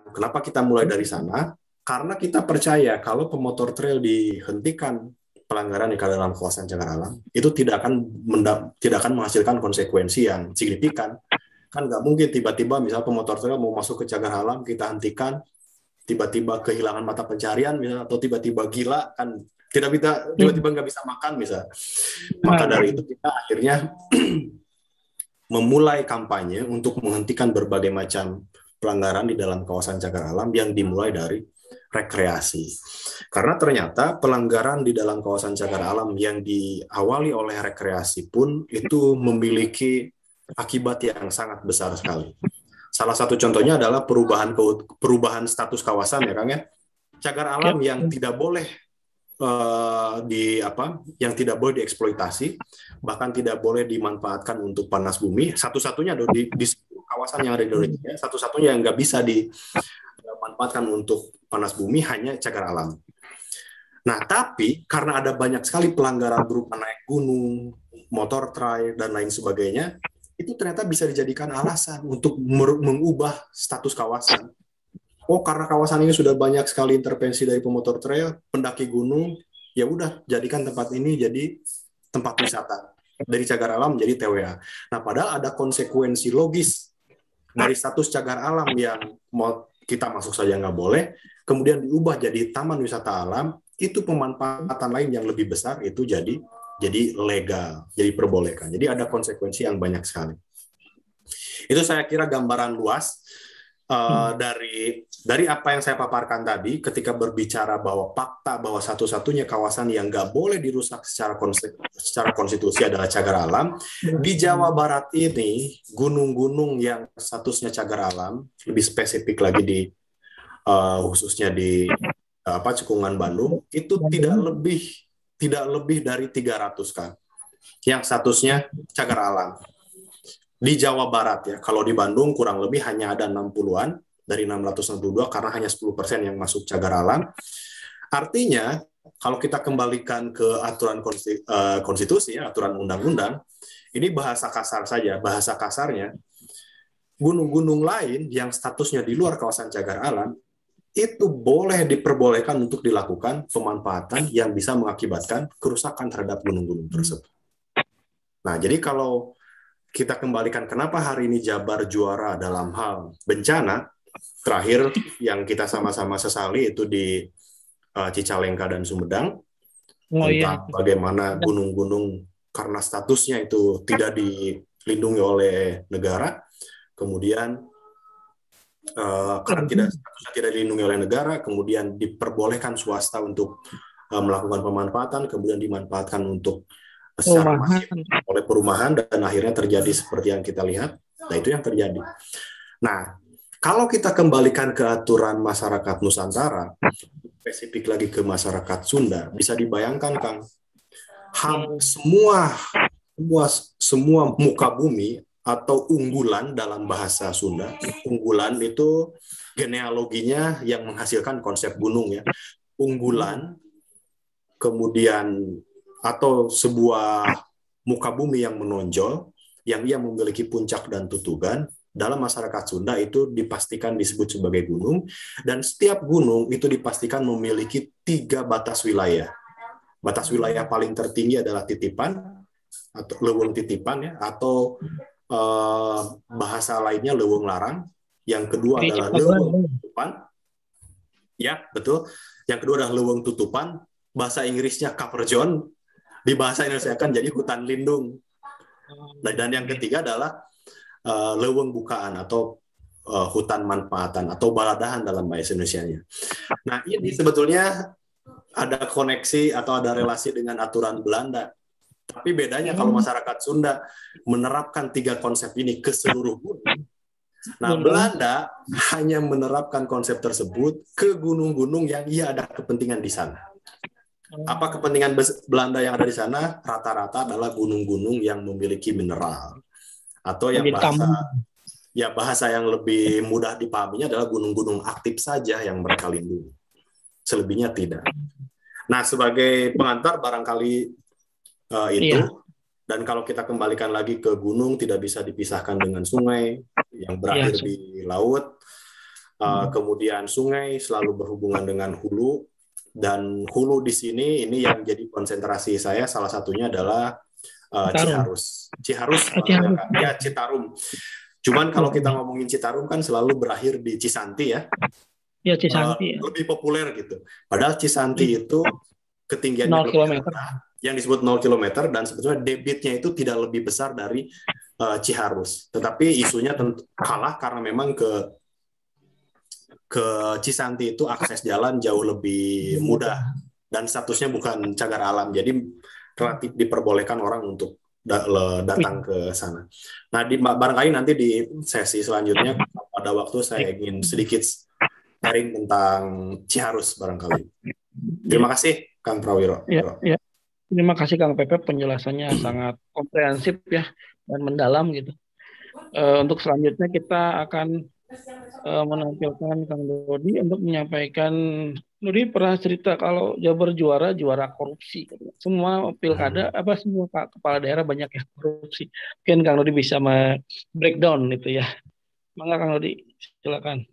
Kenapa kita mulai dari sana? Karena kita percaya kalau pemotor trail dihentikan pelanggaran di dalam kawasan cagar alam, itu tidak akan menghasilkan konsekuensi yang signifikan. Kan nggak mungkin tiba-tiba misalnya pemotor trail mau masuk ke cagar alam, kita hentikan, tiba-tiba kehilangan mata pencarian, misalnya, atau tiba-tiba gila, kan tidak bisa, tiba-tiba nggak bisa makan, misalnya. Maka dari itu kita akhirnya memulai kampanye untuk menghentikan berbagai macam pelanggaran di dalam kawasan cagar alam yang dimulai dari rekreasi. Karena ternyata pelanggaran di dalam kawasan cagar alam yang diawali oleh rekreasi pun itu memiliki akibat yang sangat besar sekali. Salah satu contohnya adalah perubahan status kawasan, ya Kang ya. Cagar alam yang tidak boleh yang tidak boleh dieksploitasi, bahkan tidak boleh dimanfaatkan untuk panas bumi. Satu-satunya di kawasan yang ada di Indonesia, satu-satunya yang nggak bisa dimanfaatkan untuk panas bumi hanya cagar alam. Nah, tapi karena ada banyak sekali pelanggaran berupa naik gunung, motor trail, dan lain sebagainya, itu ternyata bisa dijadikan alasan untuk mengubah status kawasan. Oh, karena kawasan ini sudah banyak sekali intervensi dari pemotor trail, pendaki gunung, ya udah jadikan tempat ini jadi tempat wisata. Dari cagar alam menjadi TWA. Nah, padahal ada konsekuensi logis dari status cagar alam yang kita masuk saja nggak boleh, kemudian diubah jadi taman wisata alam, itu pemanfaatan lain yang lebih besar itu jadi legal, jadi perbolehkan. Jadi ada konsekuensi yang banyak sekali. Itu saya kira gambaran luas dari apa yang saya paparkan tadi ketika berbicara bahwa fakta bahwa satu-satunya kawasan yang nggak boleh dirusak secara konstitusi adalah cagar alam. Di Jawa Barat ini, gunung-gunung yang statusnya cagar alam, lebih spesifik lagi khususnya di Cekungan Bandung, itu tidak lebih dari 300 kan, yang statusnya cagar alam. Di Jawa Barat ya, kalau di Bandung kurang lebih hanya ada 60-an dari 662 karena hanya 10% yang masuk cagar alam. Artinya kalau kita kembalikan ke aturan konstitusi, aturan undang-undang, ini bahasa kasar saja, bahasa kasarnya gunung-gunung lain yang statusnya di luar kawasan cagar alam itu boleh diperbolehkan untuk dilakukan pemanfaatan yang bisa mengakibatkan kerusakan terhadap gunung-gunung tersebut. Nah, jadi kalau kita kembalikan kenapa hari ini Jabar juara dalam hal bencana, terakhir yang kita sama-sama sesali itu di Cicalengka dan Sumedang, tentang bagaimana gunung-gunung karena statusnya itu tidak dilindungi oleh negara, kemudian karena statusnya tidak dilindungi oleh negara, kemudian diperbolehkan swasta untuk melakukan pemanfaatan, kemudian dimanfaatkan untuk secara masif oleh perumahan, dan akhirnya terjadi seperti yang kita lihat. Nah, itu yang terjadi. Nah, kalau kita kembalikan ke aturan masyarakat Nusantara, spesifik lagi ke masyarakat Sunda, bisa dibayangkan, Kang, semua muka bumi atau unggulan dalam bahasa Sunda, unggulan itu genealoginya yang menghasilkan konsep gunung ya. Unggulan, kemudian atau sebuah muka bumi yang menonjol, yang ia memiliki puncak dan tutugan, dalam masyarakat Sunda itu dipastikan disebut sebagai gunung, dan setiap gunung itu dipastikan memiliki 3 batas wilayah. Batas wilayah paling tertinggi adalah titipan, atau leuweung titipan ya, atau bahasa lainnya leuweung larang. Yang kedua adalah leuweung tutupan. Ya, betul. Yang kedua adalah leuweung tutupan, bahasa Inggrisnya cover zone. Di bahasa Indonesia kan jadi hutan lindung. Dan yang ketiga adalah leuweung bukaan atau hutan manfaatan atau baladahan dalam bahasa Indonesianya. Nah, ini sebetulnya ada koneksi atau ada relasi dengan aturan Belanda. Tapi bedanya kalau masyarakat Sunda menerapkan 3 konsep ini ke seluruh gunung. Nah, Belanda hanya menerapkan konsep tersebut ke gunung-gunung yang ia ada kepentingan di sana. Apa kepentingan Belanda yang ada di sana? Rata-rata adalah gunung-gunung yang memiliki mineral. Atau yang bahasa yang lebih mudah dipahaminya adalah gunung-gunung aktif saja yang mereka lindungi. Selebihnya tidak. Nah, sebagai pengantar barangkali itu. Dan kalau kita kembalikan lagi ke gunung, tidak bisa dipisahkan dengan sungai yang berakhir di laut. Kemudian sungai selalu berhubungan dengan hulu, dan hulu di sini ini yang jadi konsentrasi saya salah satunya adalah Citarum. Ciharus. Ciharus Ciharus. ya Citarum. Cuman kalau kita ngomongin Citarum kan selalu berakhir di Cisanti ya. Ya Cisanti ya. Lebih populer gitu. Padahal Cisanti itu ketinggiannya 0 lebih km. rendah, yang disebut 0 km, dan sebetulnya debitnya itu tidak lebih besar dari Ciharus. Tetapi isunya tentu kalah karena memang ke Cisanti itu akses jalan jauh lebih mudah dan statusnya bukan cagar alam, jadi relatif diperbolehkan orang untuk datang ke sana. Nah, barangkali nanti di sesi selanjutnya pada waktu saya ingin sedikit sharing tentang Ciharus barangkali. Terima kasih Kang Prawiro. Ya. Terima kasih Kang Pepe, penjelasannya sangat komprehensif ya dan mendalam gitu. Untuk selanjutnya kita akan menampilkan Kang Dodi untuk menyampaikan. Dodi pernah cerita kalau Jabar juara korupsi. Semua pilkada semua kepala daerah banyak yang korupsi. Mungkin Kang Dodi bisa breakdown itu ya. Mangga Kang Dodi, silakan.